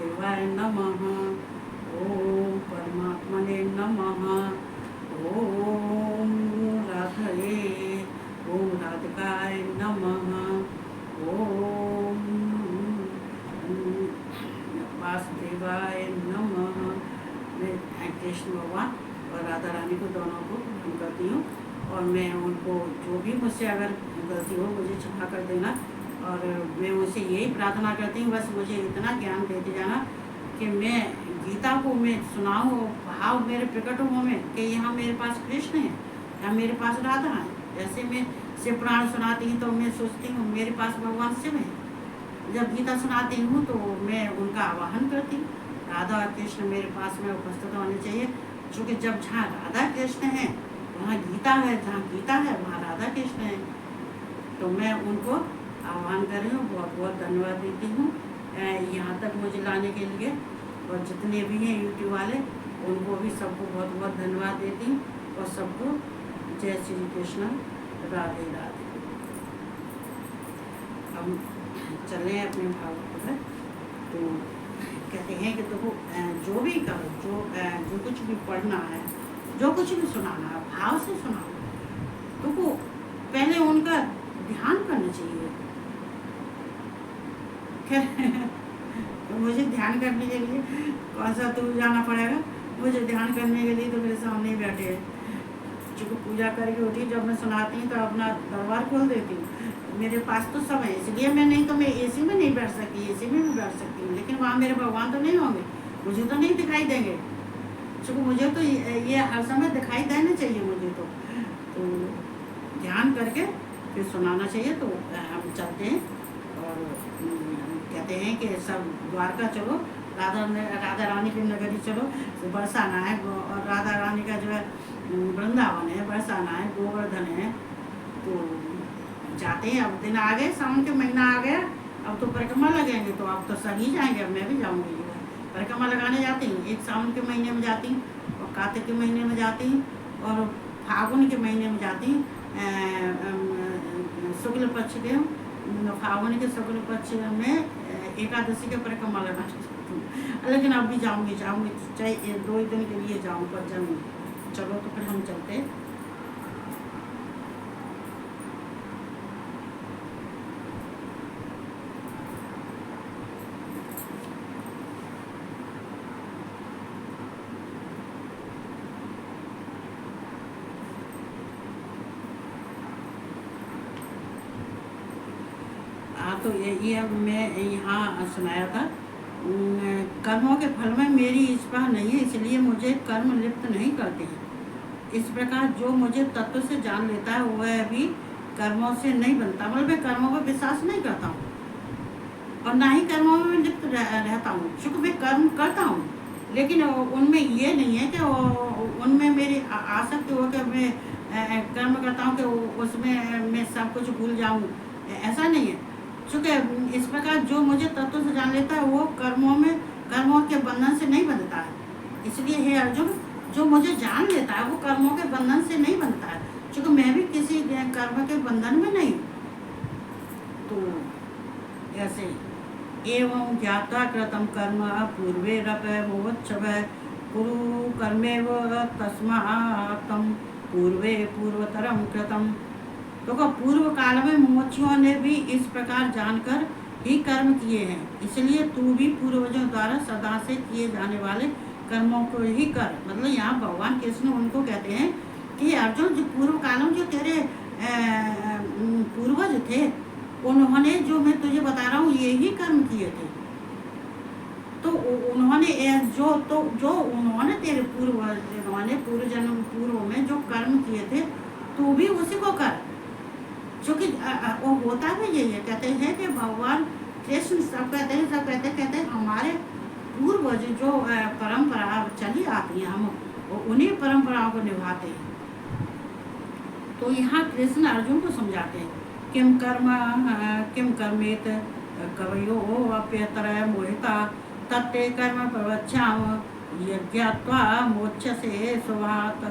वासुदेवाय नमः। ओम परमात्मने नमः। ओम राधये, ओम राधिकाय नमः। ओम वासुदेवाय नमः। मैं कृष्ण भगवान और राधा रानी को दोनों को नमन करती हूँ, और मैं उनको जो भी मुझसे अगर गलती हो मुझे क्षमा कर देना, और मैं उनसे यही प्रार्थना करती हूँ, बस मुझे इतना ज्ञान देते जाना कि मैं गीता को मैं सुनाऊँ, भाव मेरे प्रकट हो में कि यहाँ मेरे पास कृष्ण है, यहाँ मेरे पास राधा है। जैसे मैं शिव पुराण सुनाती हूँ तो मैं सोचती हूँ मेरे पास भगवान शिव है। जब गीता सुनाती हूँ तो मैं उनका आवाहन करती हूँ, राधा और कृष्ण मेरे पास में उपस्थित होने चाहिए, क्योंकि जब जहाँ राधा कृष्ण है वहाँ गीता है, जहाँ गीता है वहाँ राधा कृष्ण है। तो मैं उनको आह्वान कर रही हूँ, बहुत बहुत धन्यवाद देती हूँ यहाँ तक मुझे लाने के लिए, और जितने भी हैं यूट्यूब वाले उनको भी सबको बहुत बहुत धन्यवाद देती हूँ, और सबको जय श्री कृष्ण, राधे राधे। अब चले अपने भाव पर। तो कहते हैं कि देखो जो भी करो, जो कुछ भी पढ़ना है, जो कुछ भी सुनाना है, भाव से सुनाओ। तो पहले उनका ध्यान करना चाहिए। तो मुझे ध्यान करने के लिए कौन सा दूर जाना पड़ेगा? मुझे ध्यान करने के लिए तो मेरे सामने ही बैठे हैं। चूँकि पूजा करके उठी, जब मैं सुनाती हूँ तो अपना दरबार खोल देती हूँ। मेरे पास तो सब है, इसलिए मैं नहीं तो मैं एसी में नहीं बैठ सकती, एसी में भी बैठ सकती हूँ, लेकिन वहाँ मेरे भगवान तो नहीं होंगे, मुझे तो नहीं दिखाई देंगे। चूँकि मुझे तो ये हर समय दिखाई देना चाहिए मुझे तो ध्यान करके फिर सुनाना चाहिए। तो हम चलते हैं और कहते हैं कि सब द्वारका चलो, राधा रानी की नगरी चलो, तो बरसाना है, और राधा रानी का जो है वृंदावन है, बरसाना है, गोवर्धन है। तो जाते हैं। अब दिन आ गए, सावन के महीना आ गया, अब तो परिक्रमा लगेंगे, तो अब तो सभी जाएंगे, अब मैं भी जाऊंगी परिक्रमा लगाने जाती हूँ। एक सावन के महीने में जाती हूँ, और कार्तिक के महीने में जाती हूँ, और फागुन के महीने में जाती हूँ, शुक्ल पक्ष के फागुन के शुक्ल पक्ष में एकादशी के परिक्रमा लगाना चाहती हूँ। लेकिन अब भी जाऊँगी चाहे 2 दिन के लिए जाऊँ, पर जाऊँगी। चलो तो फिर हम चलते हैं। तो ये मैं यहाँ सुनाया था, कर्मों के फल में मेरी इच्छा नहीं है, इसलिए मुझे कर्म लिप्त नहीं करते हैं। इस प्रकार जो मुझे तत्व से जान लेता है वह भी कर्मों से नहीं बनता, मतलब मैं कर्मों पर विश्वास नहीं करता हूँ, और ना ही कर्मों में लिप्त रहता हूँ। चूँकि मैं कर्म करता हूँ, लेकिन उनमें ये नहीं है कि उनमें मेरी आसक्ति हो कि मैं कर्म करता हूँ कि उसमें मैं सब कुछ भूल जाऊँ, ऐसा नहीं है। चूँकि इस प्रकार जो मुझे तत्व से जान लेता है वो कर्मों के बंधन से नहीं बंधता है। इसलिए हे अर्जुन, जो मुझे जान लेता है वो कर्मों के बंधन से नहीं बनता है, क्योंकि मैं भी किसी कर्म के बंधन में नहीं। तो ऐसे एवं ज्ञाता कृतम कर्म पूर्वेरप मोक्षव कुरु कर्मेव तस्मात्म पूर्वे पूर्वतरम कृतम। तो पूर्व काल में मोक्षों ने भी इस प्रकार जानकर ही कर्म किए हैं, इसलिए तू भी पूर्वजों द्वारा सदा से किए जाने वाले कर्मों को ही कर। मतलब यहाँ भगवान कृष्ण उनको कहते हैं कि अर्जुन, जो पूर्व कालों जो तेरे पूर्वज थे, उन्होंने जो मैं तुझे बता रहा हूँ यही कर्म किए थे। तो उन्होंने जो उन्होंने तेरे पूर्व जन्म पूर्व में जो कर्म किए थे, तू भी उसी को कर। क्योंकि वो होता भी यही है, कहते हैं कि भगवान कृष्ण सब कहते हैं हमारे पूर्वज जो परंपरा चली आती है, हम उन्हीं परंपराओं को निभाते हैं। तो यहाँ कृष्ण अर्जुन को समझाते हैं, किम कर्मेत कवयो अप्यतर मोहिता तत्ते कर्म प्रवक्ष्याम यज्ञात्वा मोक्षसे सुभात्।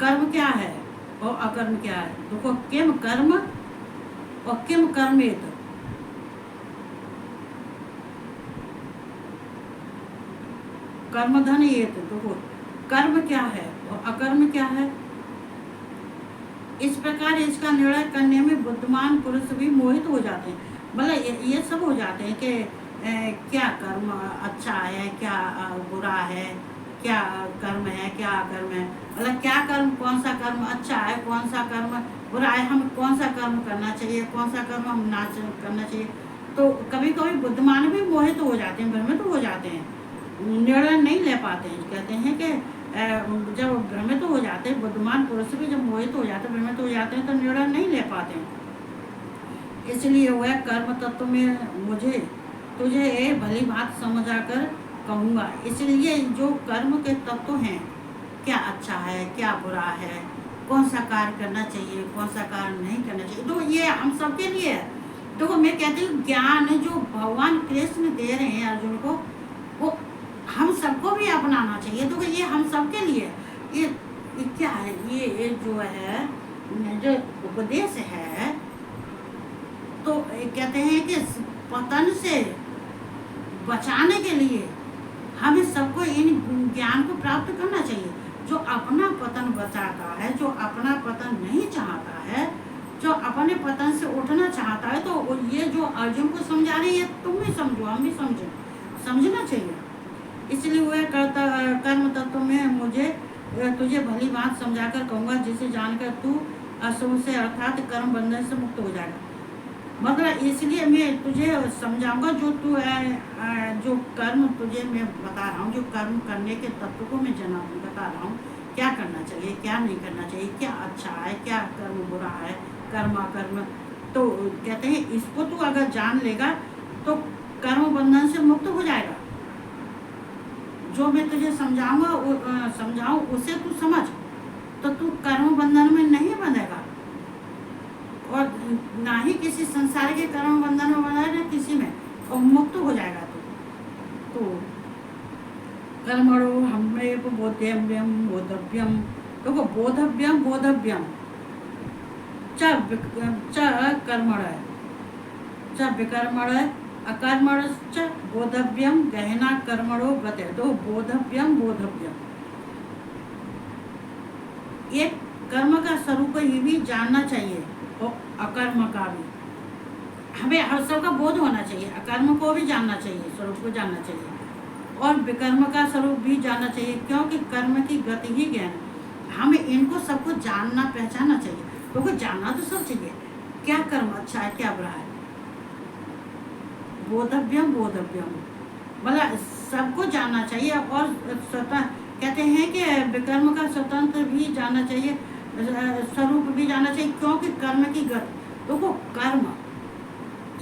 कर्म क्या है और अकर्म क्या है? देखो, किम कर्म और किम कर्मेत। कर्म धन ये तो कर्म क्या है और अकर्म क्या है, इस प्रकार इसका निर्णय करने में बुद्धिमान पुरुष भी मोहित हो जाते हैं। मतलब ये सब हो जाते हैं कि क्या कर्म अच्छा है, क्या बुरा है, क्या कर्म है, क्या अकर्म है, मतलब क्या कर्म, कौन सा कर्म अच्छा है, कौन सा कर्म बुरा है, हम कौन सा कर्म करना चाहिए, कौन सा कर्म हम ना करना चाहिए। तो कभी कभी बुद्धिमान भी मोहित हो जाते हैं, भ्रमित हो जाते हैं, निर्णय नहीं ले पाते हैं। कहते हैं कि जब भ्रमित हो जाते हैं, बुद्धिमान पुरुष भी जब मोहित हो जाते हैं, भ्रमित हो जाते हैं, तो निर्णय नहीं ले पाते हैं। इसलिए वह कर्म तत्व में मुझे तुझे भली बात समझा कर कहूँगा। इसलिए जो कर्म के तत्व हैं, क्या अच्छा है, क्या बुरा है, कौन सा कार्य करना चाहिए, कौन सा कार्य नहीं करना चाहिए, तो ये हम सबके लिए है। देखो मैं कहती हूँ ज्ञान जो भगवान कृष्ण दे रहे हैं अर्जुन को, वो हम सबको भी अपनाना चाहिए। तो ये हम सबके लिए ये क्या है, ये जो है जो उपदेश है, तो कहते हैं कि पतन से बचाने के लिए हमें सबको इन ज्ञान को प्राप्त करना चाहिए। जो अपना पतन बचाता है, जो अपना पतन नहीं चाहता है, जो अपने पतन से उठना चाहता है, तो ये जो अर्जुन को समझा रहे हैं, ये तुम भी समझो, हम भी समझो, समझना चाहिए। इसलिए वह कर्म तत्व में मुझे तुझे भली बात समझाकर कहूँगा, जिसे जानकर तू अशुभ से अर्थात कर्म बंधन से मुक्त हो जाएगा। मतलब इसलिए मैं तुझे समझाऊंगा, जो तू जो कर्म तुझे मैं बता रहा हूँ, जो कर्म करने के तत्व को मैं बता रहा हूँ, क्या करना चाहिए, क्या नहीं करना चाहिए, क्या अच्छा है, क्या कर्म बुरा है, कर्म अकर्म। तो कहते हैं इसको तू अगर जान लेगा तो कर्म बंधन से मुक्त हो जाएगा। जो मैं तुझे समझाऊं उसे तू समझ, तो तू कर्म बंधन में नहीं बंधेगा, और ना ही किसी संसार के कर्म बंधन में बंधा, ना किसी में, और मुक्त हो जाएगा तो कर्मणो हमें बोधव्यम बोधव्यम, देखो बोधव्यम बोधव्यम च कर्मण च विकर्मण अकर्मणश्च बोधव्यम गहना कर्मणो गते। तो बोधव्यम बोधव्यम, एक कर्म का स्वरूप ही भी जानना चाहिए और अकर्म का भी हमें हर सबका बोध होना चाहिए। अकर्म को भी जानना चाहिए, स्वरूप को जानना चाहिए, और विकर्म का स्वरूप भी जानना चाहिए, क्योंकि कर्म की गति ही ज्ञान। हमें इनको सबको जानना पहचानना चाहिए, क्योंकि जानना तो सब चाहिए, क्या कर्म अच्छा है, क्या बुरा है। बोधव्यम बोधव्यम मतलब सबको जानना चाहिए, और स्वतः कहते हैं कि विकर्म का स्वतंत्र भी जानना चाहिए, स्वरूप भी जानना चाहिए, क्योंकि कर्म की गत, देखो कर्म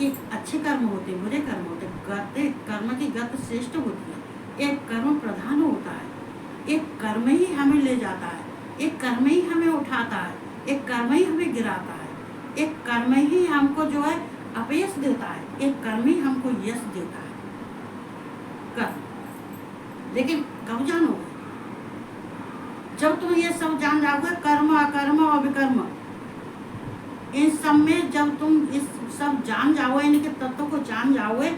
एक अच्छे कर्म होते हैं, बुरे कर्म होते हैं, गति कर्म की गत श्रेष्ठ होती है। एक कर्म प्रधान होता है, एक कर्म ही हमें ले जाता है, एक कर्म ही हमें उठाता है, एक कर्म ही हमें गिराता है, एक कर्म ही हमको जो है अपयश देता है, एक कर्म ही हमको यश देता है। कर्म लेकिन कब जानोगे, जब तुम ये सब जान जाओगे, कर्म अकर्म और विकर्म, इन सब में जब तुम इस सब जान जाओगे, इनके तत्व को जान जाओगे,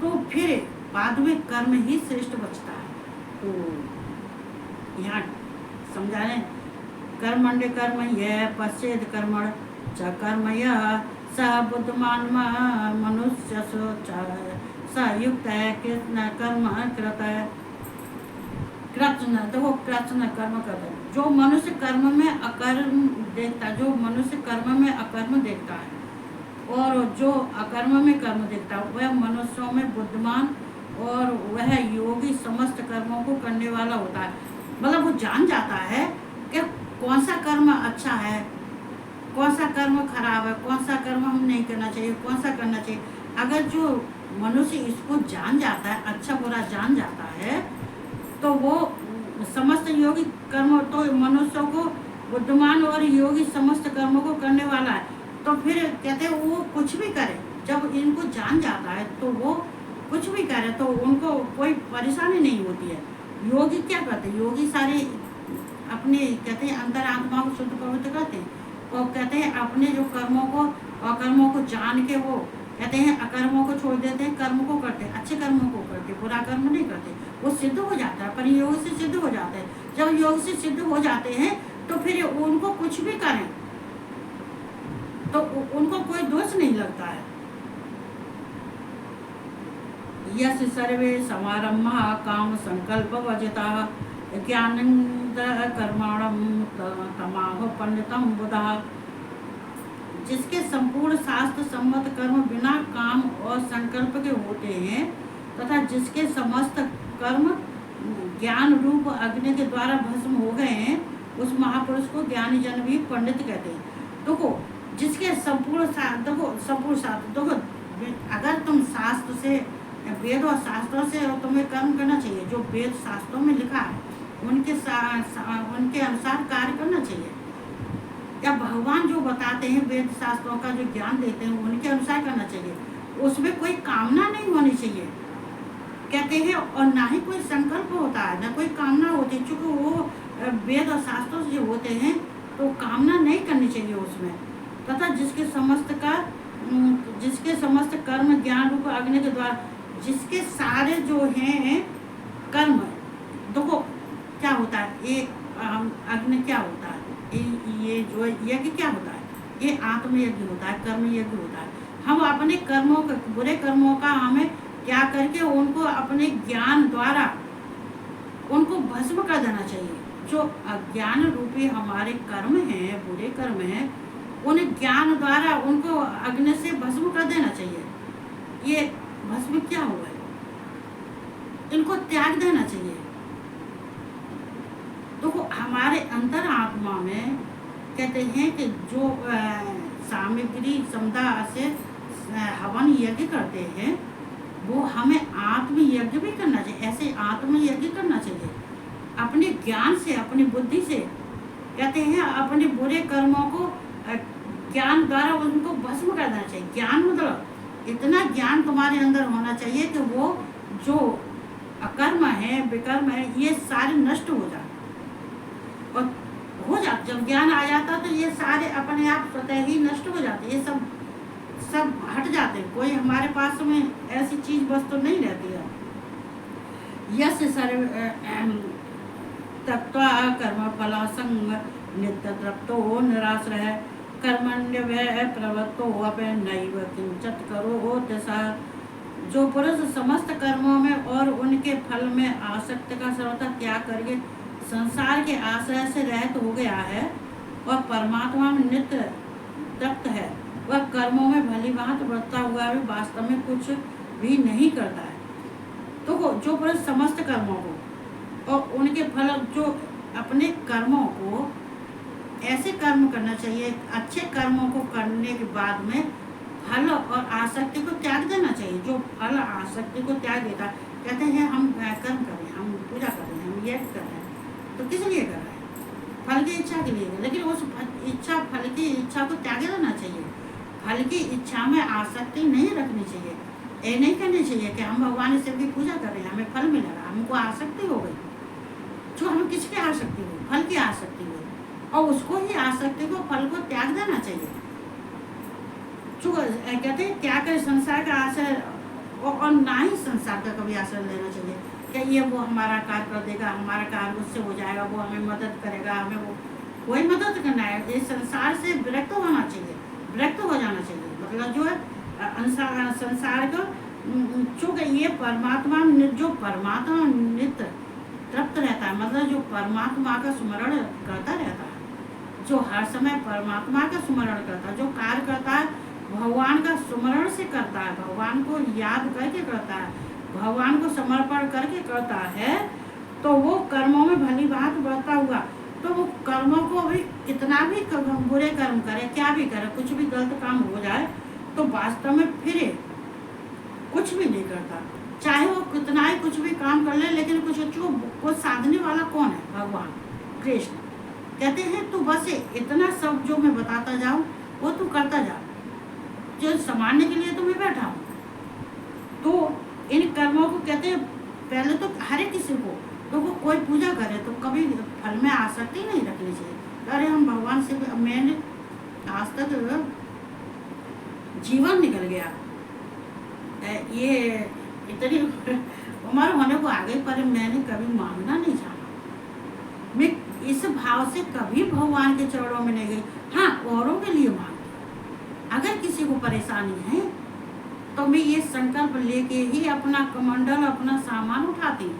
तो फिर बाद में कर्म ही श्रेष्ठ बचता है। तो यहाँ समझा रहे, कर्मण्य कर्म यह पश्चेद कर्मण च कर्म यह स बुद्धिमान मनुष्य स युक्त है कृष्ण कर्म कृत है कृष्ण, देखो कृष्ण कर्म करता है। जो मनुष्य कर्म में अकर्म देखता है, जो मनुष्य कर्म में अकर्म देखता है और जो अकर्म में कर्म देखता है, वह मनुष्यों में बुद्धिमान और वह योगी समस्त कर्मों को करने वाला होता है। मतलब वो जान जाता है कि कौन सा कर्म अच्छा है, कौन सा कर्म खराब है, कौन सा कर्म हम नहीं करना चाहिए, कौन सा करना चाहिए। अगर जो मनुष्य इसको जान जाता है, अच्छा बुरा जान जाता है, तो वो समस्त योगी कर्म, तो मनुष्यों को बुद्धिमान और योगी समस्त कर्मों को करने वाला है। तो फिर कहते हैं वो कुछ भी करे, जब इनको जान जाता है तो वो कुछ भी करे तो उनको कोई परेशानी नहीं होती है। योगी क्या करते हैं, योगी सारे अपने कहते हैं अंतर आत्मा को शुद्ध पवित्र करते हैं, और कहते हैं अपने जो कर्मों को अकर्मों को जान के वो कहते हैं अकर्मों को छोड़ देते हैं, कर्म को करते हैं, अच्छे कर्मों को करते, बुरा कर्म नहीं करते। वो सिद्ध हो जाता है, पर योग से सिद्ध हो जाते हैं। जब योग से सिद्ध हो जाते हैं तो फिर उनको कुछ भी करें तो उनको कोई दोष नहीं लगता है। यस सर्वे समारंभा काम संकल्प वजता ज्ञानंद कर्माणम तमाह पंडितम बुधा। जिसके संपूर्ण शास्त्र सम्मत कर्म बिना काम और संकल्प के होते हैं तथा जिसके समस्त कर्म ज्ञान रूप अग्नि के द्वारा भस्म हो गए हैं, उस महापुरुष को ज्ञानी जन भी पंडित कहते हैं। देखो जिसके संपूर्ण शास्त्र देखो, अगर तुम शास्त्र से वेद और शास्त्रों से तुम्हें कर्म करना चाहिए, जो वेद शास्त्रों में लिखा है उनके अनुसार कार्य करना चाहिए, या भगवान जो बताते हैं वेद शास्त्रों का जो ज्ञान देते हैं उनके अनुसार करना चाहिए। उसमें कोई कामना नहीं होनी चाहिए कहते हैं, और ना ही कोई संकल्प होता है, ना कोई कामना होती है। चूँकि वो वेद और शास्त्रों से होते हैं तो कामना नहीं करनी चाहिए उसमें। तथा जिसके समस्त कर्म ज्ञान रूप अग्नि के द्वारा, जिसके सारे जो हैं कर्म, देखो क्या होता है, ये अग्नि क्या होता है, ये जो यज्ञ क्या होता है, ये आत्म यज्ञ होता है, कर्म यज्ञ होता है। हम अपने कर्मों का, बुरे कर्मों का हमें क्या करके उनको अपने ज्ञान द्वारा उनको भस्म कर देना चाहिए। जो अज्ञान रूपी हमारे कर्म हैं, बुरे कर्म हैं, उन ज्ञान द्वारा उनको अग्नि से भस्म कर देना चाहिए। ये भस्म क्या हुआ है, इनको त्याग देना चाहिए। तो हमारे अंतर आत्मा में कहते हैं कि जो सामग्री समुदा से हवन यज्ञ करते हैं वो हमें आत्म यज्ञ भी करना चाहिए। ऐसे आत्म यज्ञ करना चाहिए अपने ज्ञान से, अपनी बुद्धि से। कहते हैं अपने बुरे कर्मों को ज्ञान द्वारा उनको भस्म कर देना चाहिए। ज्ञान मतलब इतना ज्ञान तुम्हारे अंदर होना चाहिए कि वो जो अकर्म है, विकर्म है, ये सारे नष्ट हो जाए। और हो जाते, जब ज्ञान आ जाता तो ये सारे अपने आप स्वतः ही नष्ट हो जाते, ये सब हट जाते। कोई हमारे पास में ऐसी चीज वस्तु नहीं रहती है। यस सर्व तत्व कर्म फलासंग नित्य तृप्तो निराश्रय कर्मण्य प्रवृत्तो अपे नैव किंचित करो तसा। जो पुरुष समस्त कर्मों में और उनके फल में आसक्ति का सर्वथा त्याग करके संसार के आश्रय से रहित हो गया है और परमात्मा में नित्य तृप्त है, वह कर्मों में भली भांति बढ़ता हुआ भी वास्तव में कुछ भी नहीं करता है। तो जो पुरुष समस्त कर्मों को और उनके फल, जो अपने कर्मों को ऐसे कर्म करना चाहिए, अच्छे कर्मों को करने के बाद में फल और आसक्ति को त्याग देना चाहिए। जो फल आसक्ति को त्याग देता, कहते हैं हम कर्म कर रहे हैं, हम पूजा कर रहे हैं, हम यज्ञ कर रहे हैं, तो किस लिए कर रहे हैं? फल की इच्छा के लिए। लेकिन उस फल की इच्छा को त्याग देना चाहिए। फल की इच्छा में आसक्ति नहीं रखनी चाहिए। ये नहीं करनी चाहिए कि हम भगवान शिव की पूजा कर रहे हैं, हमें फल मिलेगा, हमको आसक्ति हो गई। जो हमें किसकी आसक्ति हुई? फल की आसक्ति हुई, और उसको ही आसक्ति को, फल को त्याग देना चाहिए। जो कहते हैं क्या करे संसार का आश्रय, और ना ही संसार का कभी आश्रय लेना चाहिए। क्या ये वो हमारा कार्य कर देगा, हमारा कार्य उससे हो जाएगा, वो हमें मदद करेगा, हमें वो कोई मदद करना है। ये संसार से विरक्त होना चाहिए, विरक्त हो जाना चाहिए। मतलब जो है संसार को, चूँकि ये परमात्मा, जो परमात्मा नित्य तृप्त रहता है, मतलब जो परमात्मा का स्मरण करता रहता है, जो हर समय परमात्मा का स्मरण करता है, जो कार्य करता है भगवान का स्मरण से करता है, भगवान को याद करके करता है, भगवान को समर्पण करके करता है, तो वो कर्मों में भली भांति बढ़ता हुआ, तो वो कर्मों को भी कितना भी बुरे कर्म करे, क्या भी करे, कुछ भी गलत काम हो जाए, तो वास्तव में फिर कुछ भी नहीं करता। चाहे वो कितना ही कुछ भी काम कर ले, लेकिन कुछ साधने वाला कौन है? भगवान कृष्ण। कहते हैं तू बस इतना सब जो मैं बताता जाऊँ वो तू करता जा, जो संभालने के लिए तो मैं बैठा हूँ। तो इन कर्मों को कहते हैं, पहले तो हर एक किसी को, तो वो कोई पूजा करे तो कभी फल में आसक्ति नहीं रखनी चाहिए। अरे हम भगवान से, मैंने आज तक जीवन निकल गया, ये इतनी उम्र होने को आ गई पर मैंने कभी मांगना नहीं चाहा। मैं इस भाव से कभी भगवान के चरणों में नहीं गई। हाँ, औरों के लिए मांगती। अगर किसी को परेशानी है तो मैं ये संकल्प लेके ही अपना कमंडल, अपना सामान उठाती हूँ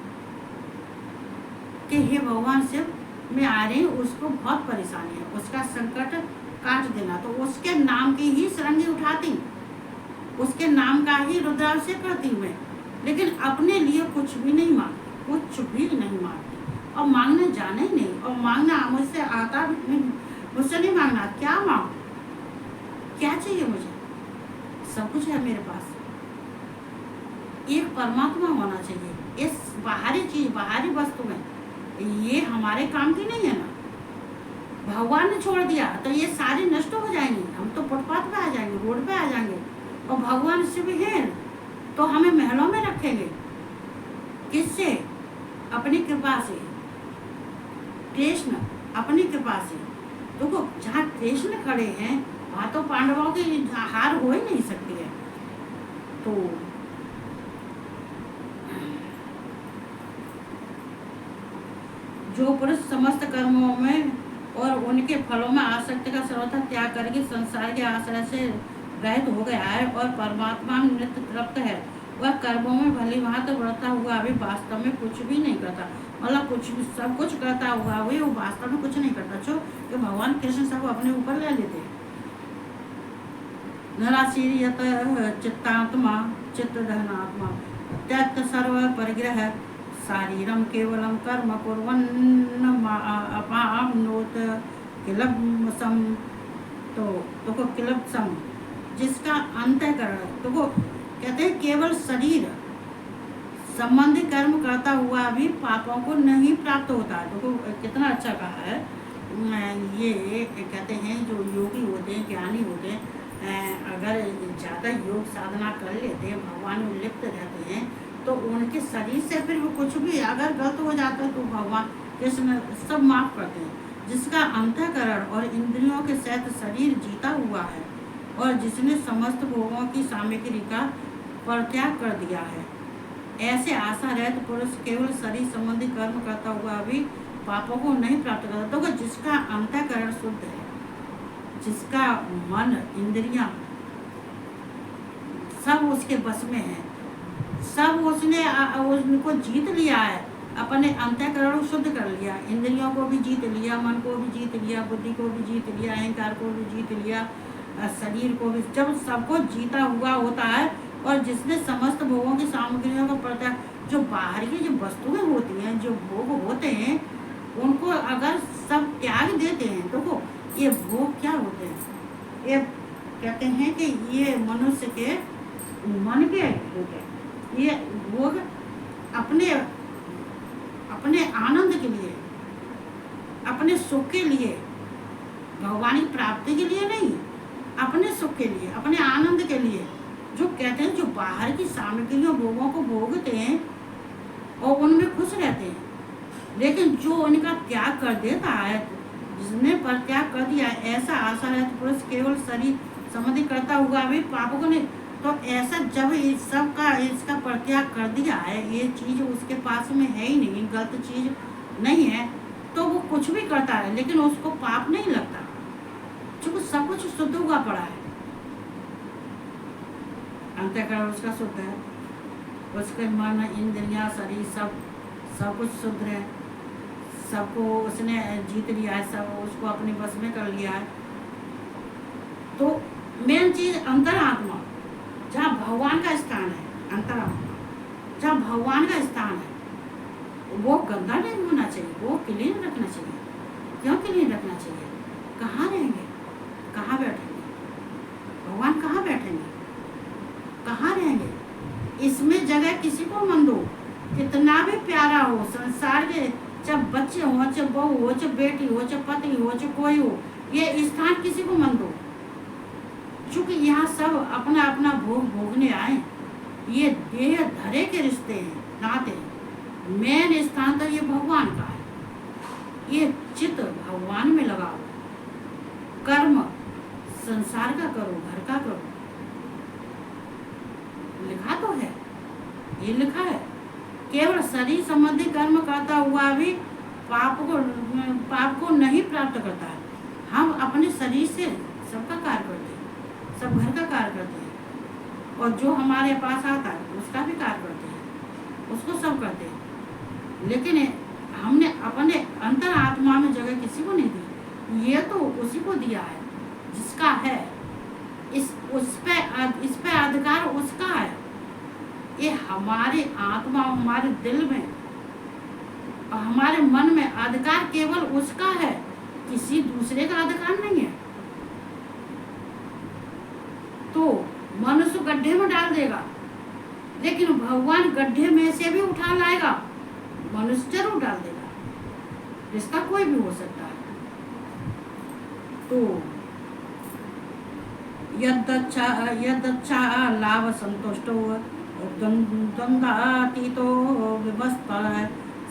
कि हे भगवान, सिर्फ मैं आ रही हूँ, उसको बहुत परेशानी है, उसका संकट काट देना। तो उसके नाम की ही सरंगी उठाती हूँ, उसके नाम का ही रुद्राभिषेक करती हूँ मैं। लेकिन अपने लिए कुछ भी नहीं मांगती, कुछ भी नहीं मांगती, और मांगने जाना ही नहीं। और मांगना मुझसे आता भी नहीं, मुझसे नहीं मांगना। क्या मांगू, क्या चाहिए मुझे? सब कुछ है मेरे पास। एक परमात्मा होना चाहिए। इस बाहरी चीज, बाहरी वस्तु में ये हमारे काम की नहीं है ना। भगवान ने छोड़ दिया तो ये सारी नष्ट हो जाएंगी। हम तो फुटपाथ पे आ जाएंगे, रोड पे आ जाएंगे। और भगवान शिव है तो हमें महलों में रखेंगे। किससे? अपनी कृपा से। कृष्ण अपनी कृपा से। देखो, जहाँ कृष्ण खड़े हैं वहां तो पांडवों की हार हो ही नहीं सकती है। तो जो पुरुष समस्त कर्मों में और उनके फलों में आसक्ति का सर्वथा त्याग करके संसार के आश्रय से रहित हो गया है और परमात्मा में नित्य तृप्त है, वह कर्मों में भली भांति बढ़ता हुआ अभी वास्तव में कुछ भी नहीं करता। मतलब कुछ भी, सब कुछ करता हुआ भी वो वास्तव में कुछ नहीं करता। जो कि भगवान कृष्ण सब अपने ऊपर ले लेते हैं। नराशीर्यत चित्तात्मा चित्तदहनात्मा त्यक्त सर्व परिग्रह शारीरम केवलम कर्म कुर्वन्न अपाम्नोत किलब्सम। तो किलब्सम, जिसका अंतःकरण, तो कहते हैं केवल शरीर संबंधी कर्म करता हुआ भी पापों को नहीं प्राप्त होता है। तो कितना अच्छा कहा है। ये कहते हैं जो योगी होते हैं, ज्ञानी होते हैं, अगर ज़्यादा योग साधना कर लेते हैं, भगवान में लिप्त रहते हैं, तो उनके शरीर से फिर वो कुछ भी अगर गलत हो जाता है तो भगवान कृष्ण सब माफ करते हैं। जिसका अंतःकरण और इंद्रियों के सहित शरीर जीता हुआ है और जिसने समस्त भोगों की सामग्री का परित्याग कर दिया है, ऐसे आशा रहित पुरुष केवल शरीर संबंधी कर्म करता हुआ भी पापों को नहीं प्राप्त करता। तो जिसका अंतःकरण शुद्ध है, जिसका मन, इंद्रियां सब उसके बस में है, सब उसने उनको जीत लिया है, अपने अंतःकरण को शुद्ध कर लिया, इंद्रियों को भी जीत लिया, मन को भी जीत लिया, बुद्धि को भी जीत लिया, अहंकार को भी जीत लिया, शरीर को भी। जब सबको जीता हुआ होता है और जिसने समस्त भोगों की सामग्रियों को परित्याग, जो बाहर की जो वस्तुएं होती हैं, जो भोग होते हैं, उनको अगर सब त्याग देते हैं तो वो ये भोग क्या होते हैं? ये कहते हैं कि ये मनुष्य के मन के होते हैं। ये भोग अपने अपने आनंद के लिए, अपने सुख के लिए, भगवान की प्राप्ति के लिए नहीं, अपने सुख के लिए, अपने आनंद के लिए। जो कहते हैं जो बाहर की सामग्रियों भोगों को भोगते हैं और उनमें खुश रहते हैं, लेकिन जो उनका त्याग कर देता है, जिसने परित्याग कर दिया, ऐसा आशा रहता पुरुष केवल शरीर संबंधी करता हुआ भी पापों को नहीं। तो ऐसा जब इस सब का इसका परित्याग कर दिया है, ये चीज उसके पास में है ही नहीं, गलत चीज नहीं है, तो वो कुछ भी करता है लेकिन उसको पाप नहीं लगता, क्योंकि सब कुछ शुद्ध हुआ पड़ा है। अंतःकरण उसका शुद्ध है, उसके मन, इंद्रियां, शरीर सब कुछ शुद्ध है, सबको उसने जीत लिया है, सब उसको अपने बस में कर लिया है। तो मेन चीज अंतरात्मा, जहाँ भगवान का स्थान है, अंतरात्मा जहाँ भगवान का स्थान है, वो गंदा नहीं होना चाहिए, वो क्लीन रखना चाहिए। क्यों क्लीन रखना चाहिए? कहाँ रहेंगे, कहाँ बैठेंगे भगवान? कहाँ बैठेंगे, कहाँ रहेंगे? इसमें जगह किसी को मन दो, कितना भी प्यारा हो संसार के, चाहे बच्चे हो, चाहे बहू हो, चाहे बेटी हो, चाहे पति हो, चाहे कोई हो, ये स्थान किसी को मन दो, क्योंकि यहाँ सब अपना अपना भोग भोगने आए। ये देह धरे के रिश्ते हैं, नाते। मेन स्थान तो ये भगवान का है। ये चित्त भगवान में लगाओ, कर्म संसार का करो, घर का करो। लिखा तो है, ये लिखा है केवल शरीर संबंधी कर्म करता हुआ भी पाप को नहीं प्राप्त करता है। हम अपने शरीर से सबका कार्य करते हैं, सब घर का कार्य करते हैं, और जो हमारे पास आता है उसका भी कार्य करते हैं, उसको सब करते हैं। लेकिन हमने अपने अंतर आत्मा में जगह किसी को नहीं दी, ये तो उसी को दिया है जिसका है, इस पे अधिकार उसका है। ये हमारे आत्मा, हमारे दिल में और हमारे मन में अधिकार केवल उसका है, किसी दूसरे का अधिकार नहीं है। तो मनुष्य गड्ढे में डाल देगा, लेकिन भगवान गड्ढे में से भी उठा लाएगा, मनुष्य जरूर डाल देगा। रिश्ता कोई भी हो सकता है। तो यदच्छा लाभ संतुष्टो द्वंद्वातीतो विवस्था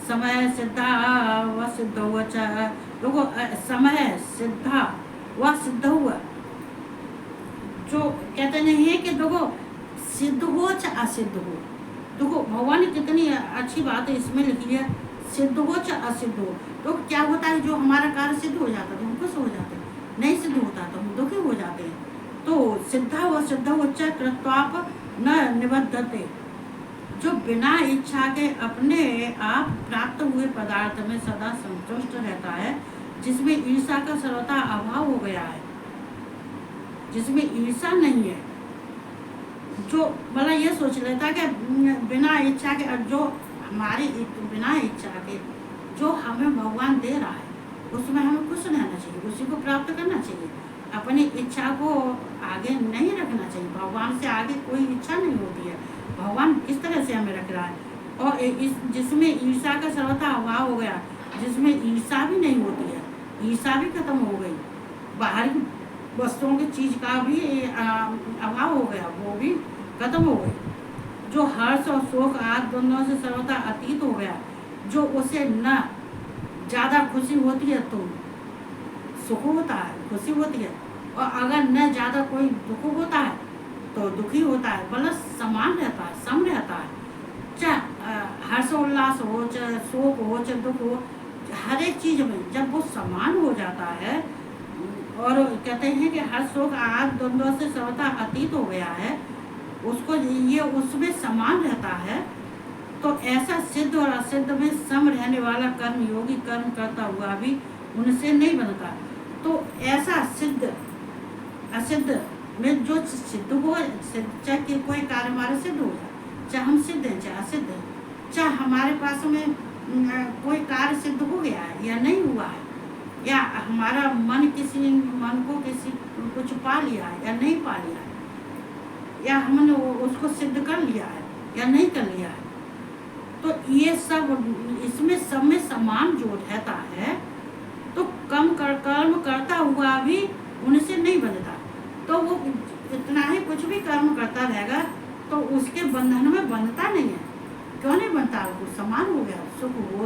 समय सिद्धा व सिद्ध हुआ। देखो समय सिद्धा व सिद्ध हुआ, जो कहते नहीं है कि देखो सिद्ध हो चाहे असिद्ध हो। देखो भगवान ने कितनी अच्छी बात है इसमें लिखी है, सिद्ध हो चाहे असिद्ध हो। तो क्या होता है, जो हमारा कार्य सिद्ध हो जाता है तो हम खुश हो जाते हैं, नहीं सिद्ध होता तो हम दुखी हो जाते हैं। तो सिद्धा व सिद्ध उच्च कृत्वाप न निबद्धते, जो बिना इच्छा के अपने आप प्राप्त हुए पदार्थ में सदा संतुष्ट रहता है, जिसमें ईर्षा का सर्वथा अभाव हो गया है, जिसमें ईर्षा नहीं है, जो मतलब ये सोच लेता है कि बिना इच्छा के, जो हमारी बिना इच्छा के जो हमें भगवान दे रहा है उसमें हमें खुश रहना चाहिए, उसी को प्राप्त करना चाहिए। अपनी इच्छा को आगे नहीं रखना चाहिए, भगवान से आगे कोई इच्छा नहीं होती है। भगवान किस तरह से हमें रख रहा है, और जिसमें ईर्षा का सर्वथा अभाव हो गया, जिसमें ईर्षा भी नहीं होती है, ईर्षा भी खत्म हो गई, बाहरी वस्तुओं की चीज का भी अभाव हो गया, वो भी खत्म हो गई। जो हर्ष और शोक आदि दोनों से सर्वथा अतीत हो गया, जो उसे न ज्यादा खुशी होती है तो सुख होता है, खुशी होती है, और अगर न ज्यादा कोई दुख होता है तो दुखी होता है, मतलब समान रहता है, सम रहता है। चाहे हर्षोल्लास हो, चाहे शोक हो, चाहे दुख हो, हर एक चीज में जब वो समान हो जाता है, और कहते हैं कि हर शोक आदि द्वंद्व से सर्वथा अतीत हो गया है, उसको ये उसमें समान रहता है, तो ऐसा सिद्ध और असिद्ध में सम रहने वाला कर्म योगी कर्म करता हुआ भी उनसे नहीं बनता। तो ऐसा सिद्ध असिद्ध में जो सिद्ध हो, चाहे कोई कार्य हमारे सिद्ध हो जाए, चाहे हम सिद्ध हैं चाहे असिद्ध हैं, चाहे हमारे पास में कोई कार्य सिद्ध हो गया है या नहीं हुआ है, या हमारा मन को किसी कुछ पा लिया है या नहीं पा लिया है, या हमने उसको सिद्ध कर लिया है या नहीं कर लिया है, तो ये सब इसमें सब में समान जो रहता है, तो कर्म करता हुआ भी उनसे नहीं बनता। तो वो इतना ही कुछ भी कर्म करता रहेगा तो उसके बंधन में बंधता नहीं है। क्यों नहीं बनता, वो समान हो गया, सुख हो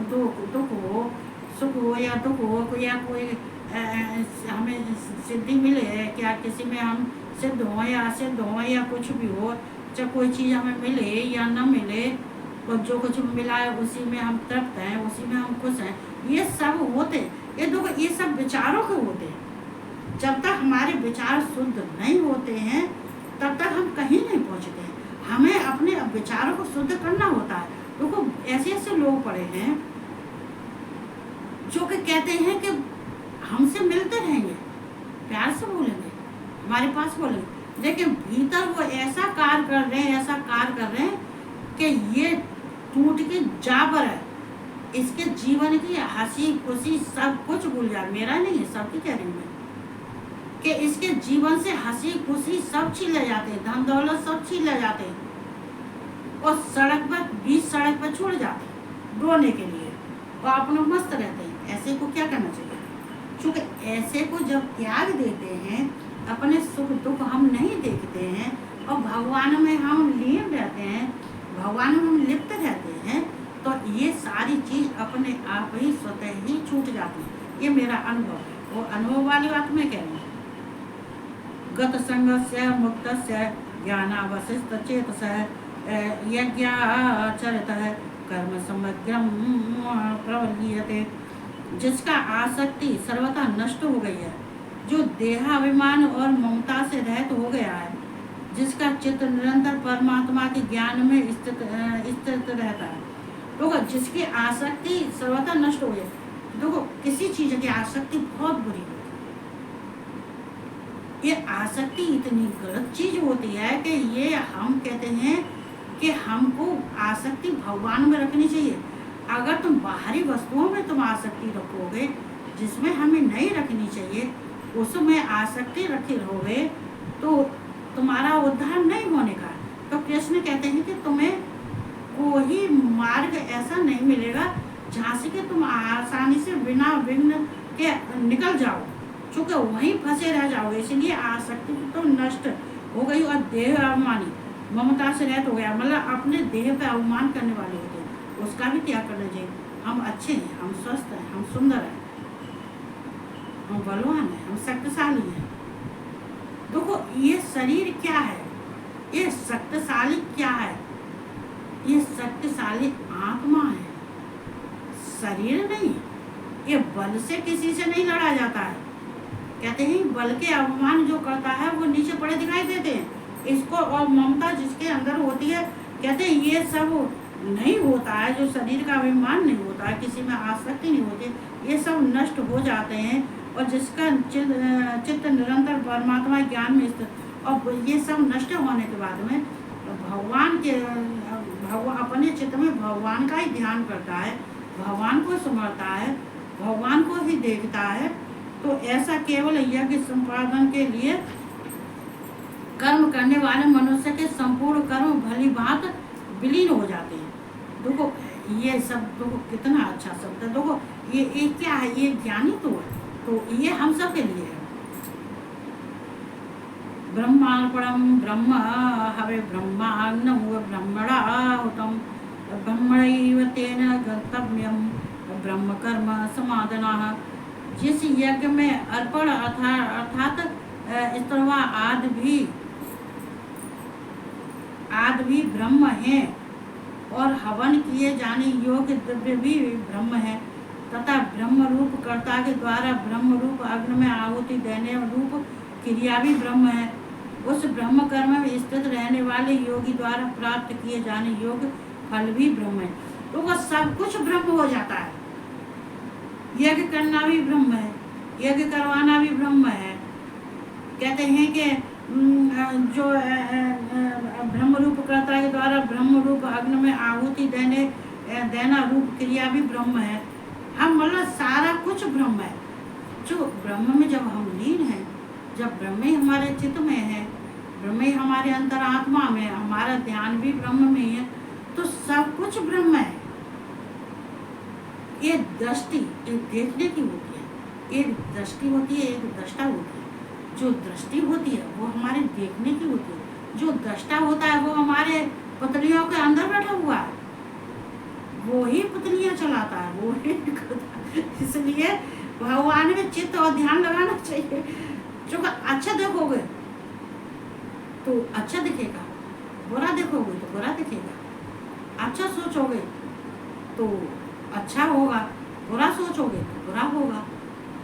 दुख हो, सुख हो या दुख हो, या कोई हमें सिद्धि मिले, क्या किसी में हम सिद्ध हो या असिद्ध हो या कुछ भी हो, चाहे कोई चीज़ हमें मिले या न मिले, और जो कुछ मिला है उसी में हम तृप्त हैं, उसी में हम खुश हैं, ये सब होते, ये देखो ये सब विचारों के होते हैं। जब तक हमारे विचार शुद्ध नहीं होते हैं तब तक हम कहीं नहीं पहुंचते हैं। हमें अपने विचारों को शुद्ध करना होता है। देखो ऐसे ऐसे लोग पड़े हैं जो कि कहते हैं कि हमसे मिलते रहेंगे, प्यार से बोलेंगे, हमारे पास बोलेंगे, लेकिन भीतर वो ऐसा कार्य कर रहे हैं, ऐसा कार्य कर रहे हैं कि ये टूट के जा पर है, इसके जीवन की हंसी खुशी सब कुछ भूल जाए, मेरा नहीं है सबकी कह रही हूँ कि इसके जीवन से हंसी खुशी सब छीन ले जाते हैं, धन दौलत सब छीन ले जाते हैं, और बीच सड़क पर छोड़ जाते हैं रोने के लिए, और अपने मस्त रहते हैं। ऐसे को क्या करना चाहिए, क्योंकि ऐसे को जब त्याग देते हैं, अपने सुख दुख हम नहीं देखते हैं, और भगवान में हम लीन रहते हैं, भगवान में हम लिप्त रहते हैं, तो ये सारी चीज अपने आप ही स्वतः ही छूट जाती है। ये मेरा अनुभव है, वो अनुभव वाली बात मैं कह रही हूँ। गत संगस्य मुक्तस्य ज्ञानावशिष्ट चेतसः यज्ञाचरतः कर्म समग्रम प्रवलीयते। जिसका आसक्ति सर्वथा नष्ट हो गई है, जो देहाभिमान और ममता से रहित हो गया है, जिसका चित्त निरंतर परमात्मा के ज्ञान में स्थित रहता है। देखो, जिसकी आसक्ति सर्वथा नष्ट हो जाए। देखो, किसी चीज की आसक्ति बहुत बुरी होती है। ये आसक्ति इतनी गलत चीज होती है कि ये हम कहते हैं कि हमको आसक्ति भगवान में रखनी चाहिए। अगर तुम बाहरी वस्तुओं में तुम आसक्ति रखोगे जिसमें हमें नहीं रखनी चाहिए, उसमें आसक्ति रखे रहोगे तो तुम्हारा उद्धार नहीं होने का। तो कृष्ण कहते हैं कि तुम्हें कोई मार्ग ऐसा नहीं मिलेगा जहाँ से कि तुम आसानी से बिना विघ्न के निकल जाओ, चूँकि वहीं फंसे रह जाओगे। इसलिए आसक्ति तो नष्ट हो गई और देह अभिमानी ममता से रहित हो गया, मतलब अपने देह पे अवमान करने वाले होते हैं, उसका भी त्याग करना चाहिए। हम अच्छे हैं, हम स्वस्थ हैं, हम सुंदर हैं, हम बलवान हैं, हम शक्तिशाली हैं। देखो, ये शरीर क्या है, ये शक्तिशाली क्या है? ये शक्तिशाली आत्मा है, शरीर नहीं। ये बल से किसी से नहीं लड़ा जाता है। कहते हैं बल के अवमान जो करता है वो नीचे पड़े दिखाई देते हैं। इसको और ममता जिसके अंदर होती है, कहते हैं ये सब नहीं होता है। जो शरीर का अभिमान नहीं होता है, किसी में आसक्ति नहीं होती, ये सब नष्ट हो जाते हैं। और जिसका चित्त निरंतर परमात्मा ज्ञान में स्थित, और ये सब नष्ट होने के बाद में भगवान अपने चित्त में भगवान का ही ध्यान करता है, भगवान को समझता है, भगवान को ही देखता है। तो ऐसा केवल यज्ञ संपादन के लिए कर्म करने वाले मनुष्य के संपूर्ण कर्म भली भांत विलीन हो जाते हैं। देखो, ये सब देखो कितना अच्छा शब्द है। देखो, ये क्या है? ये ज्ञानी तो है, तो ये हम सब के लिए है। ब्रह्मार्पणम ब्रह्म हवे ब्रह्माग्नम ब्रह्मणाहुतम ब्रह्मणैव तेन गन्तव्यम ब्रह्म कर्म समादनाः। जिस यज्ञ में अर्पण अर्थात स्तवा आदि भी ब्रह्म है, और हवन किए जाने योग्य द्रव्य भी ब्रह्म है, तथा ब्रह्म रूप कर्ता के द्वारा ब्रह्म रूप अग्नि में आहुति देने रूप क्रिया भी ब्रह्म है। उस ब्रह्म कर्म में स्थित रहने वाले योगी द्वारा प्राप्त किए जाने योग्य फल भी ब्रह्म है। तो वह सब कुछ ब्रह्म हो जाता है। यज्ञ करना भी ब्रह्म है, यज्ञ करवाना भी ब्रह्म है। कहते हैं कि जो ब्रह्म रूप कर्ता के द्वारा ब्रह्म रूप अग्नि में आहुति देना रूप क्रिया भी ब्रह्म है। हम मतलब सारा कुछ ब्रह्म है। जो ब्रह्म में जब हम लीन हैं, जब ब्रह्म ही हमारे चित्त में है, ब्रह्म ही हमारे अंतरात्मा में, हमारा ध्यान भी ब्रह्म में है, तो सब कुछ ब्रह्म है। ये दृष्टि एक देखने की होती है, एक दृष्टि होती है, एक दृष्टा होती है। जो दृष्टि होती है वो हमारे देखने की होती है, जो दृष्टा होता है वो हमारे पुतलियों के अंदर बैठा हुआ है, वो ही पुतलियां चलाता है, वो ही इसलिए भगवान में चित्त और ध्यान लगाना चाहिए। जो अच्छा देखोगे तो अच्छा दिखेगा, बुरा देखोगे तो बुरा दिखेगा। अच्छा सोचोगे तो अच्छा होगा, बुरा सोचोगे तो बुरा होगा।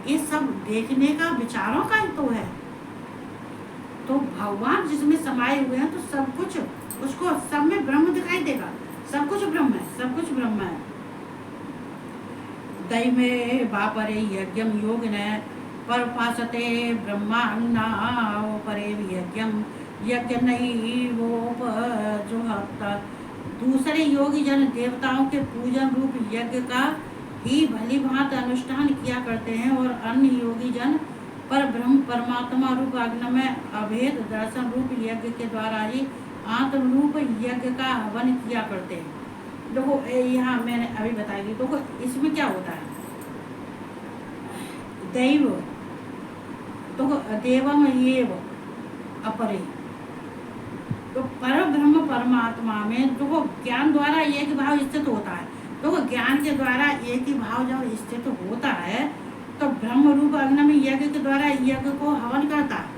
ये सब देखने का, विचारों का ही तो है। तो भगवान जिसमें समाये हुए हैं तो सब कुछ उसको सब में ब्रह्म दिखाई देगा। सब कुछ ब्रह्म है, सब कुछ ब्रह्म है। दैमे बापरे यज्ञम योगिने परपासते ब्रह्मान्ना परे यज्ञम यज्ञ नहीं वो जो दूसरे योगी जन देवताओं के पूजन रूप यज्ञ का ही भली भांति अनुष्ठान किया करते हैं, और अन्य योगी जन पर ब्रह्म परमात्मा रूप अग्नि में अभेद दर्शन रूप यज्ञ के द्वारा ही आत्म रूप यज्ञ का हवन किया करते हैं। देखो, यहाँ मैंने अभी बताई, देखो इसमें क्या होता है। दैव तो देवम एव अपरे, तो पर ब्रह्म परमात्मा में तो ज्ञान द्वारा एक भाव स्थित होता है। तो ज्ञान के द्वारा एक ही भाव जब स्थित होता है तो ब्रह्म रूप अग्नि में यज्ञ के द्वारा यज्ञ को हवन करता है,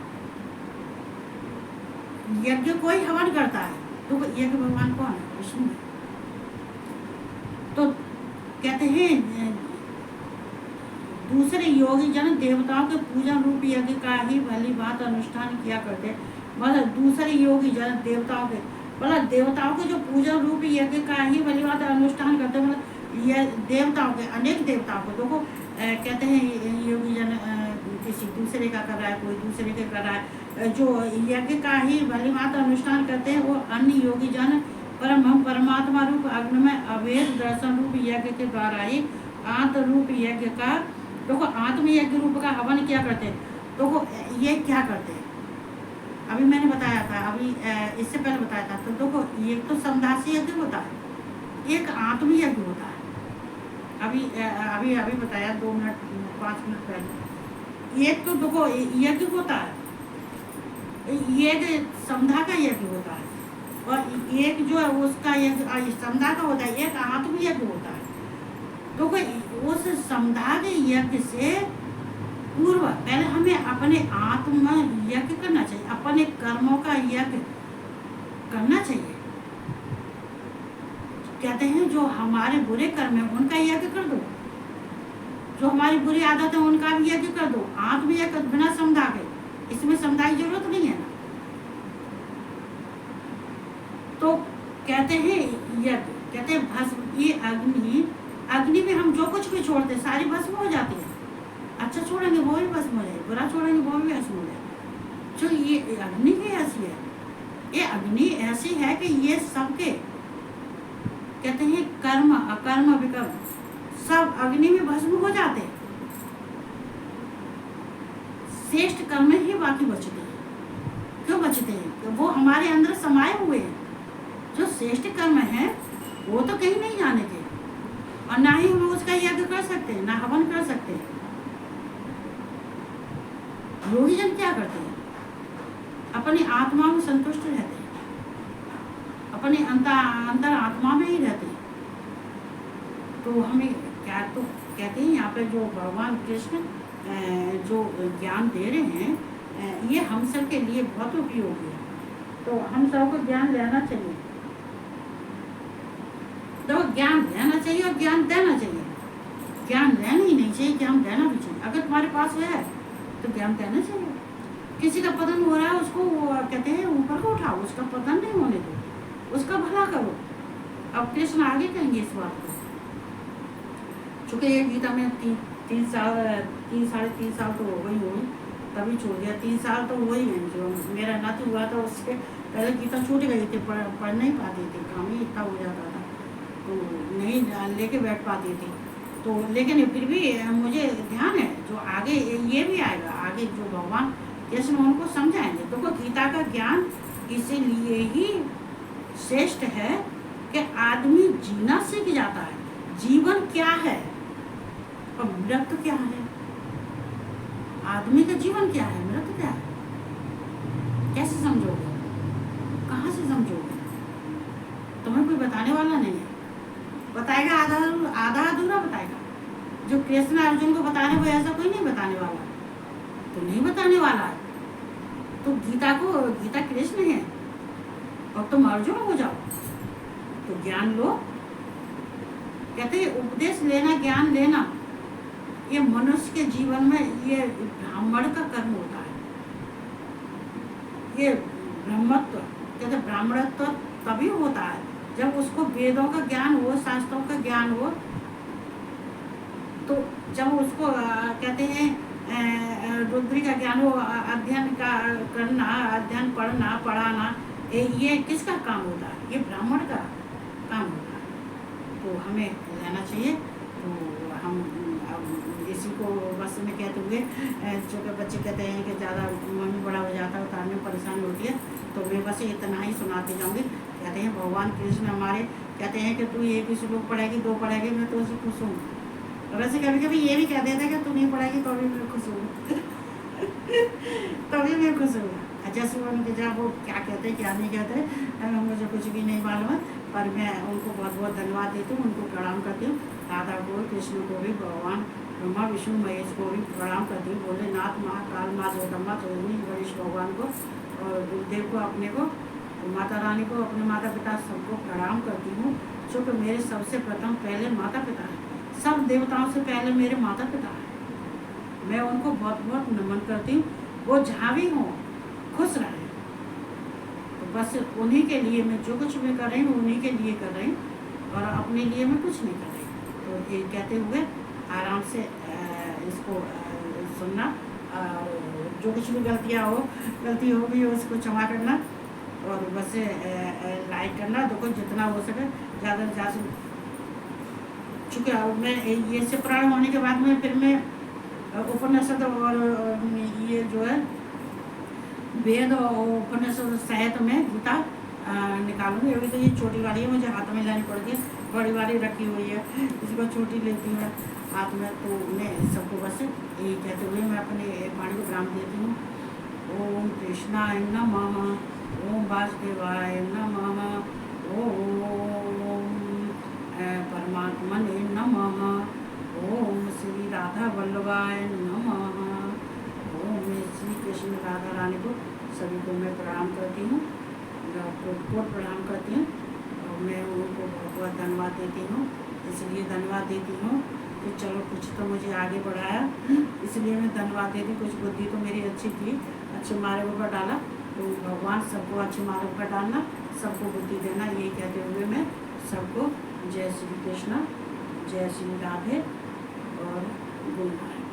यज्ञ को ही हवन करता है। तो यज्ञ भगवान कौन है? विष्णु है। तो कहते हैं दूसरे योगी जन देवताओं के पूजन रूप यज्ञ का ही भली बात अनुष्ठान किया करते। मतलब दूसरे योगी जन देवताओं के, मतलब देवताओं के जो पूजन रूप यज्ञ का ही भली बात अनुष्ठान करते, मतलब ये देवताओं के, अनेक देवताओं को देखो कहते हैं योगी जन किसी दूसरे का कर रहा है, कोई दूसरे के कर रहा है, जो यज्ञ का ही भली बात अनुष्ठान करते हैं वो अन्य योगी जन परमात्मा रूप अग्नि में अभेद दर्शन रूप यज्ञ के द्वारा ही आत्म रूप यज्ञ का, देखो आत्म यज्ञ रूप का हवन क्या करते हैं। देखो ये क्या करते हैं, अभी मैंने बताया था, अभी इससे पहले बताया था। तो देखो एक तो समदासी यज्ञ होता है, एक आत्म यज्ञ होता है। अभी अभी अभी बताया 2 मिनट 5 मिनट पहले। एक तो देखो यज्ञ होता है, यज्ञ समधा का यज्ञ होता है, और एक जो है उसका यज्ञ समधा का होता है, एक आत्म यज्ञ होता है। तो उस समधा के यज्ञ से पूर्व पहले हमें अपने आत्म यज्ञ करना चाहिए, अपने कर्मों का यज्ञ करना चाहिए। कहते हैं जो हमारे बुरे कर्म है उनका यज्ञ कर दो, जो हमारी बुरी आदत है उनका भी यज्ञ कर दो, आत्म यज्ञ बिना समझा के, इसमें समझा की जरूरत नहीं है ना। तो कहते हैं यज्ञ, कहते हैं भस्म, ये अग्नि में हम जो कुछ भी छोड़ते सारी भस्म हो जाती है। अच्छा छोड़ेंगे वो भी भस्म हो जाए, बुरा छोड़ेंगे वो भी भस्म हो जाए। जो ये अग्नि भी ऐसी है, ये अग्नि ऐसी है कि ये सबके कहते हैं कर्म अकर्म विकर्म सब अग्नि में भस्म हो जाते हैं। श्रेष्ठ कर्म ही बाकी बचते हैं। क्यों बचते हैं? तो वो हमारे अंदर समाये हुए हैं। जो श्रेष्ठ कर्म है वो तो कहीं नहीं जाने थे, और ना ही हम उसका यज्ञ कर सकते हैं, ना हवन कर सकते हैं। योगी जन क्या करते हैं? अपनी आत्मा में संतुष्ट रहते हैं, अपने अंतर आत्मा में ही रहते हैं। तो हमें क्या तो कहते हैं यहाँ पे जो भगवान कृष्ण जो ज्ञान दे रहे हैं ये हम सब के लिए बहुत उपयोगी है। तो हम सबको ज्ञान लेना चाहिए, तो ज्ञान लेना चाहिए और ज्ञान देना चाहिए। ज्ञान लेना ही नहीं चाहिए, ज्ञान देना भी चाहिए। अगर तुम्हारे पास है तो ज्ञान देना चाहिए। किसी का पतन हो रहा है उसको कहते हैं ऊपर को उठाओ, उसका पतन नहीं होने दो, उसका भला करो। अब कृष्ण आगे कहेंगे इस बात को, चूँकि ये गीता में 3 साढ़े 3 साल तो हो गई होगी, तभी छोड़ दिया। 3 साल तो वही है, जो मेरा नाती हुआ था उससे पहले गीता छूट गई थी, पढ़ नहीं पाती थी, काम ही इतना हो जाता था तो नहीं लेके बैठ पाती थी। तो लेकिन फिर भी मुझे ध्यान है जो आगे ये भी आएगा, आगे जो भगवान कृष्ण उनको समझाएंगे। तो गीता का ज्ञान इसीलिए ही श्रेष्ठ है कि आदमी जीना सीख जाता है। जीवन क्या है और मृत्यु क्या है? आदमी का जीवन क्या है, मृत्यु क्या है? कैसे समझोगे? कहाँ से समझोगे? तुम्हें कोई बताने वाला नहीं है। बताएगा आधा अधूरा बताएगा। जो कृष्ण अर्जुन को बताने को ऐसा कोई नहीं बताने वाला, तो नहीं बताने वाला है। तो गीता कृष्ण है और तुम अर्जुन हो जाओ तो ज्ञान लो। कहते हैं उपदेश लेना, ज्ञान लेना, ये मनुष्य के जीवन में ये ब्राह्मण का कर्म होता है। ये ब्रह्मत्व कहते ब्राह्मणत्व तभी होता है जब उसको वेदों का ज्ञान हो, शास्त्रों का ज्ञान हो। तो जब उसको कहते हैं रुद्री का ज्ञान हो, अध्ययन का करना, अध्ययन पढ़ना पढ़ाना, ये किसका काम होता है? ये ब्राह्मण का काम होता है। तो हमें लेना चाहिए। तो हम इसी को बस में कहते हुए, छोटे बच्चे कहते हैं कि ज़्यादा मम्मी बड़ा हो जाता है, उतारने में परेशानी होती है, तो मैं बस इतना ही सुनाते जाऊँगी। कहते हैं भगवान कृष्ण हमारे कहते हैं कि तू एक ही श्लोक पढ़ेगी, 2 पढ़ेगी, मैं तो उसे खुश हूँ। वैसे कभी कभी ये भी कह देते हैं कि तू नहीं पढ़ेगी तो भी मैं खुश हूँ तो भी मैं खुश हूँ। जैसे उनके जब वो क्या कहते हैं क्या नहीं कहते मुझे कुछ भी नहीं मालूम है, पर मैं उनको बहुत बहुत धन्यवाद देती हूँ, उनको प्रणाम करती हूँ। राधा को, कृष्ण को भी, भगवान ब्रह्मा विष्णु महेश को भी प्रणाम करती हूँ। भोलेनाथ, महाकाल, माँ जगदम्बा, गणेश भगवान को और गुरुदेव को अपने को। तो माता रानी को, अपने माता पिता सबको प्रणाम करती हूँ, जो कि मेरे सबसे प्रथम पहले माता पिता हैं। सब देवताओं से पहले मेरे माता पिता हैं। मैं उनको बहुत बहुत नमन करती हूँ। वो जहाँ भी हों खुश रहें। तो बस उन्हीं के लिए मैं जो कुछ भी कर रही हूँ उन्हीं के लिए कर रही हूँ, और अपने लिए मैं कुछ नहीं कर रही। तो ये कहते हुए आराम से इसको सुनना, और जो कुछ भी गलती हो भी उसको क्षमा करना, और बस लाइक करना। देखो जितना हो सके ज़्यादा से ज़्यादा, चूँकि अब मैं ये से पुराण होने के बाद में फिर मैं उपनिषद और ये जो है वेद और उपनिषद सहित में गीता निकालूंगी। अभी तो ये छोटी वाली है, मुझे हाथ में लानी पड़ती है, बड़ी वाली रखी हुई है, इसको छोटी लेती हूँ हाथ में। तो मैं सबको बस यही कहते हुए मैं अपने वाणी को विराम देती हूँ। ओम कृष्णाय नमः, ओम वासुदेवाय नमः, ओम परमात्मने नमः, ओम श्री राधा वल्लभाय नमः। ओम मैं श्री कृष्ण राधा रानी को सभी को मैं प्रणाम करती हूँ, कोट प्रणाम करती हूँ, और मैं उनको बहुत बहुत धन्यवाद देती हूँ। इसलिए धन्यवाद देती हूँ कि चलो कुछ तो मुझे आगे बढ़ाया, इसलिए मैं धन्यवाद देती हूँ। कुछ बुद्धि तो मेरी अच्छी थी, अच्छे मार्ग पर डाला, तो भगवान सबको अच्छे मार्ग पर डालना, सबको बुद्धि देना, यही कहते हुए मैं सबको जय श्री कृष्ण, जय श्री राधे और गुड नाइट।